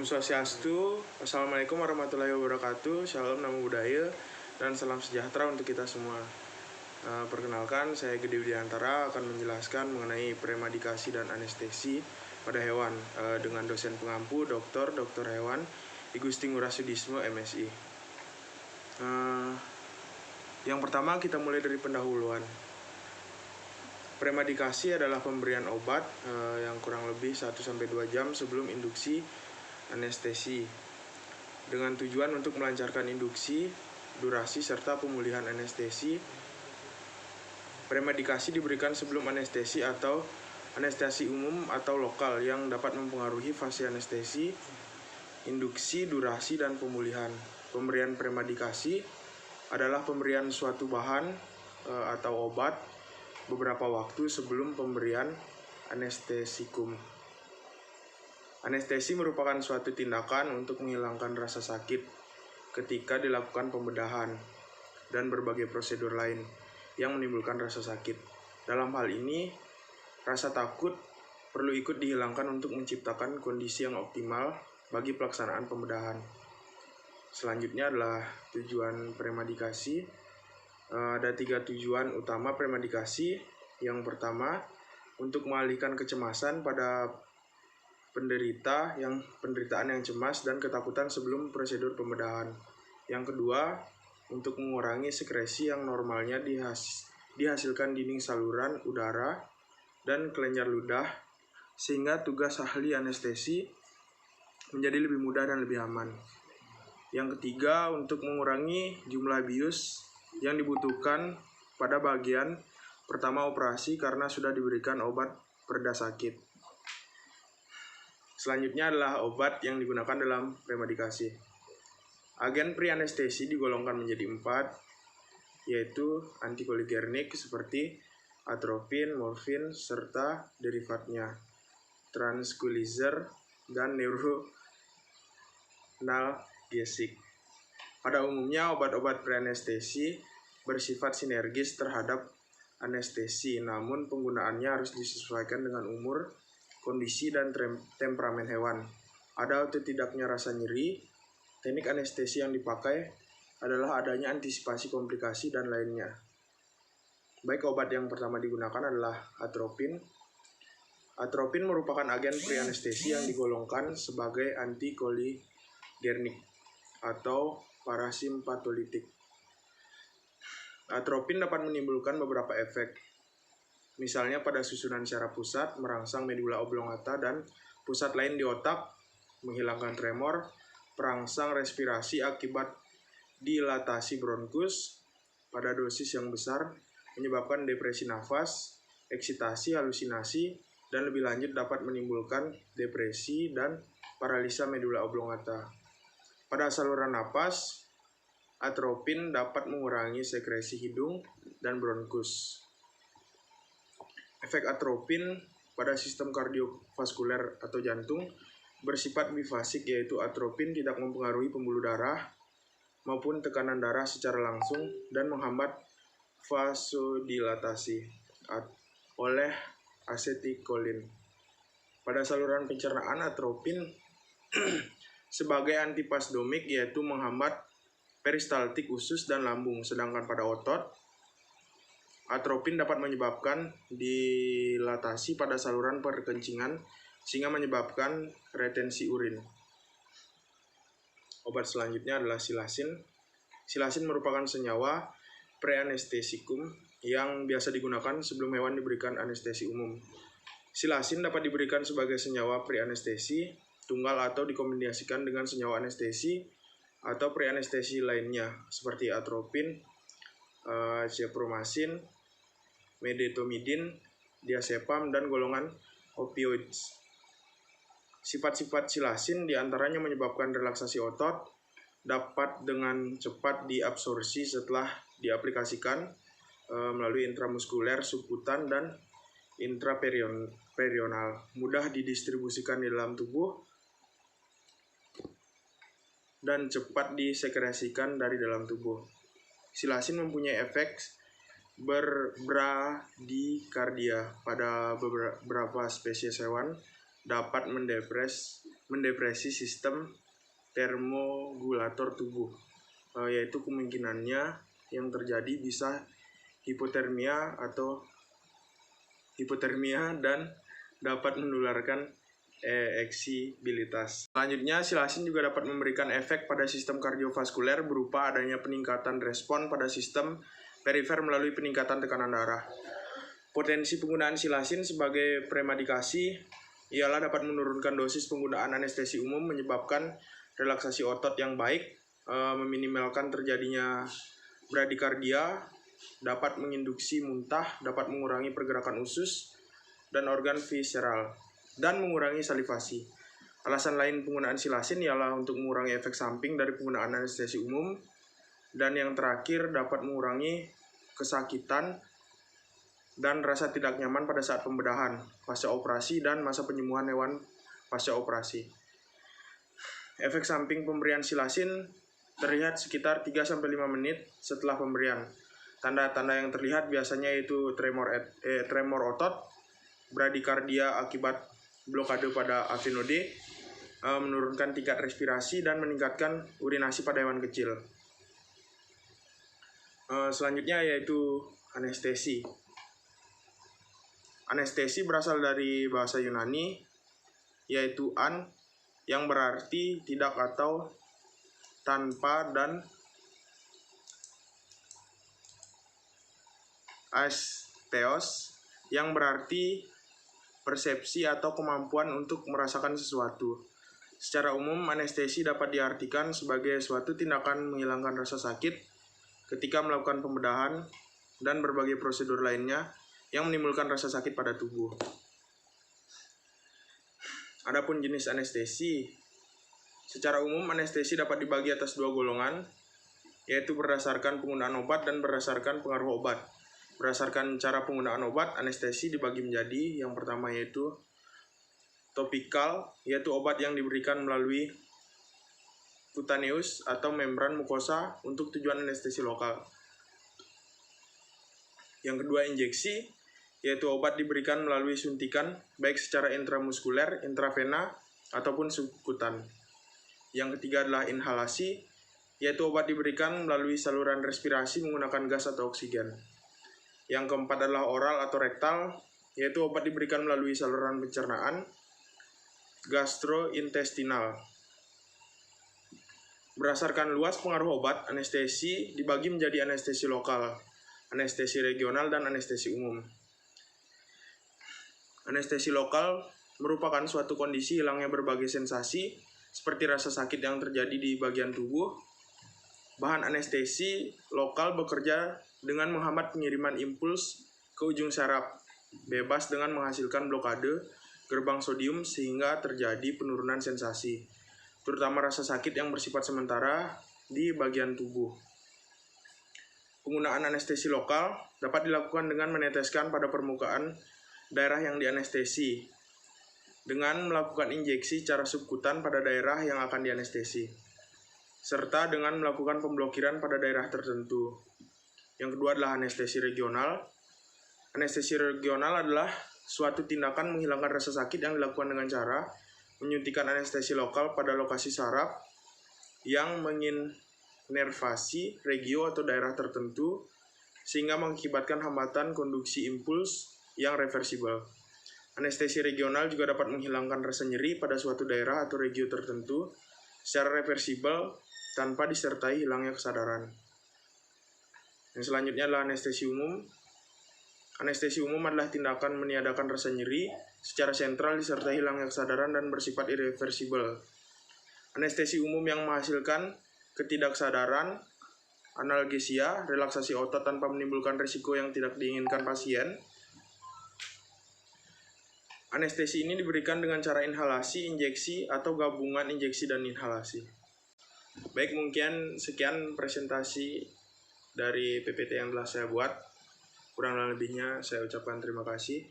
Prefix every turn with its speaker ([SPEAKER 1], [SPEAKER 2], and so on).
[SPEAKER 1] Om Swastiastu, Assalamualaikum warahmatullahi wabarakatuh, Shalom, Namo Buddhaya, dan salam sejahtera untuk kita semua. Perkenalkan, saya Gede Widiantara akan menjelaskan mengenai premadikasi dan anestesi pada hewan dengan dosen pengampu Dr. Hewan Igusti Ngurah Sudismo, MSI. Yang pertama kita mulai dari pendahuluan. Premadikasi adalah pemberian obat yang kurang lebih 1-2 jam sebelum induksi anestesi dengan tujuan untuk melancarkan induksi, durasi, serta pemulihan anestesi. Premadikasi diberikan sebelum anestesi atau anestesi umum atau lokal yang dapat mempengaruhi fase anestesi, induksi, durasi, dan pemulihan. Pemberian premadikasi adalah pemberian suatu bahan atau obat beberapa waktu sebelum pemberian anestesikum. Anestesi merupakan suatu tindakan untuk menghilangkan rasa sakit ketika dilakukan pembedahan dan berbagai prosedur lain yang menimbulkan rasa sakit. Dalam hal ini, rasa takut perlu ikut dihilangkan untuk menciptakan kondisi yang optimal bagi pelaksanaan pembedahan. Selanjutnya adalah tujuan premadikasi. Ada 3 tujuan utama premadikasi. Yang pertama, untuk mengalihkan kecemasan pada penderitaan yang cemas dan ketakutan sebelum prosedur pembedahan. Yang kedua, untuk mengurangi sekresi yang normalnya dihasilkan dinding saluran udara dan kelenjar ludah, sehingga tugas ahli anestesi menjadi lebih mudah dan lebih aman. Yang ketiga, untuk mengurangi jumlah bius yang dibutuhkan pada bagian pertama operasi karena sudah diberikan obat pereda sakit. Selanjutnya adalah obat yang digunakan dalam premadikasi. Agen pre-anestesi digolongkan menjadi 4, yaitu antikoligernik seperti atropin, morfin, serta derivatnya, tranquilizer, dan neuroanalgesik. Pada umumnya, obat-obat pre-anestesi bersifat sinergis terhadap anestesi, namun penggunaannya harus disesuaikan dengan umur, kondisi, dan temperamen hewan. Ada atau tidaknya rasa nyeri. Teknik anestesi yang dipakai adalah adanya antisipasi komplikasi dan lainnya. Baik, obat yang pertama digunakan adalah atropin. Atropin merupakan agen pre-anestesi yang digolongkan sebagai antikoligernik atau parasimpatolitik. Atropin dapat menimbulkan beberapa efek, misalnya pada susunan secara pusat, merangsang medula oblongata dan pusat lain di otak, menghilangkan tremor, perangsang respirasi akibat dilatasi bronkus pada dosis yang besar, menyebabkan depresi nafas, eksitasi, halusinasi, dan lebih lanjut dapat menimbulkan depresi dan paralisa medula oblongata. Pada saluran napas, atropin dapat mengurangi sekresi hidung dan bronkus. Efek atropin pada sistem kardiovaskuler atau jantung bersifat bifasik, yaitu atropin tidak mempengaruhi pembuluh darah maupun tekanan darah secara langsung dan menghambat vasodilatasi oleh asetikolin. Pada saluran pencernaan, atropin sebagai antipasdomik, yaitu menghambat peristaltik usus dan lambung, sedangkan pada otot, atropin dapat menyebabkan dilatasi pada saluran perkencingan sehingga menyebabkan retensi urin. Obat selanjutnya adalah silasin. Silasin merupakan senyawa preanestesikum yang biasa digunakan sebelum hewan diberikan anestesi umum. Silasin dapat diberikan sebagai senyawa preanestesi tunggal atau dikombinasikan dengan senyawa anestesi atau preanestesi lainnya seperti atropin, cipromacin, medetomidin, diazepam, dan golongan opioids. Sifat-sifat silasin diantaranya menyebabkan relaksasi otot, dapat dengan cepat diabsorpsi setelah diaplikasikan melalui intramuskuler, subkutan, dan intraperional, mudah didistribusikan di dalam tubuh, dan cepat disekresikan dari dalam tubuh. Silasin mempunyai efek berbradikardia pada beberapa spesies hewan, dapat mendepresi sistem termogulator tubuh, yaitu kemungkinannya yang terjadi bisa hipotermia dan dapat menularkan eksibilitas. Selanjutnya, silasin juga dapat memberikan efek pada sistem kardiovaskuler berupa adanya peningkatan respon pada sistem perifer melalui peningkatan tekanan darah. Potensi penggunaan silasin sebagai premedikasi ialah dapat menurunkan dosis penggunaan anestesi umum, menyebabkan relaksasi otot yang baik, meminimalkan terjadinya bradikardia, dapat menginduksi muntah, dapat mengurangi pergerakan usus dan organ visceral, dan mengurangi salivasi. Alasan lain penggunaan silasin ialah untuk mengurangi efek samping dari penggunaan anestesi umum, dan yang terakhir dapat mengurangi kesakitan dan rasa tidak nyaman pada saat pembedahan, pasca operasi, dan masa penyembuhan hewan pasca operasi. Efek samping pemberian silasin terlihat sekitar 3-5 menit setelah pemberian. Tanda-tanda yang terlihat biasanya yaitu tremor otot, bradikardia akibat blokade pada AV node, menurunkan tingkat respirasi, dan meningkatkan urinasi pada hewan kecil. Selanjutnya yaitu anestesi. Anestesi berasal dari bahasa Yunani, yaitu an, yang berarti tidak atau tanpa, dan aestheos, yang berarti persepsi atau kemampuan untuk merasakan sesuatu. Secara umum, anestesi dapat diartikan sebagai suatu tindakan menghilangkan rasa sakit ketika melakukan pembedahan dan berbagai prosedur lainnya yang menimbulkan rasa sakit pada tubuh. Adapun jenis anestesi, secara umum anestesi dapat dibagi atas 2 golongan, yaitu berdasarkan penggunaan obat dan berdasarkan pengaruh obat. Berdasarkan cara penggunaan obat, anestesi dibagi menjadi yang pertama yaitu topikal, yaitu obat yang diberikan melalui cutaneous atau membran mukosa untuk tujuan anestesi lokal. Yang kedua, injeksi, yaitu obat diberikan melalui suntikan baik secara intramuskuler, intravena, ataupun subkutan. Yang ketiga adalah inhalasi, yaitu obat diberikan melalui saluran respirasi menggunakan gas atau oksigen. Yang keempat adalah oral atau rektal, yaitu obat diberikan melalui saluran pencernaan gastrointestinal. Berdasarkan luas pengaruh obat, anestesi dibagi menjadi anestesi lokal, anestesi regional, dan anestesi umum. Anestesi lokal merupakan suatu kondisi hilangnya berbagai sensasi seperti rasa sakit yang terjadi di bagian tubuh. Bahan anestesi lokal bekerja dengan menghambat pengiriman impuls ke ujung saraf, bebas dengan menghasilkan blokade gerbang sodium sehingga terjadi penurunan sensasi, terutama rasa sakit yang bersifat sementara di bagian tubuh. Penggunaan anestesi lokal dapat dilakukan dengan meneteskan pada permukaan daerah yang dianestesi, dengan melakukan injeksi secara subkutan pada daerah yang akan dianestesi, serta dengan melakukan pemblokiran pada daerah tertentu. Yang kedua adalah anestesi regional. Anestesi regional adalah suatu tindakan menghilangkan rasa sakit yang dilakukan dengan cara menyuntikkan anestesi lokal pada lokasi saraf yang menginervasi regio atau daerah tertentu sehingga mengakibatkan hambatan konduksi impuls yang reversibel. Anestesi regional juga dapat menghilangkan rasa nyeri pada suatu daerah atau regio tertentu secara reversibel tanpa disertai hilangnya kesadaran. Yang selanjutnya adalah anestesi umum. Anestesi umum adalah tindakan meniadakan rasa nyeri secara sentral disertai hilangnya kesadaran dan bersifat irreversibel. Anestesi umum yang menghasilkan ketidaksadaran, analgesia, relaksasi otot tanpa menimbulkan risiko yang tidak diinginkan pasien. Anestesi ini diberikan dengan cara inhalasi, injeksi, atau gabungan injeksi dan inhalasi. Baik, mungkin sekian presentasi dari PPT yang telah saya buat. Kurang lebihnya saya ucapkan terima kasih.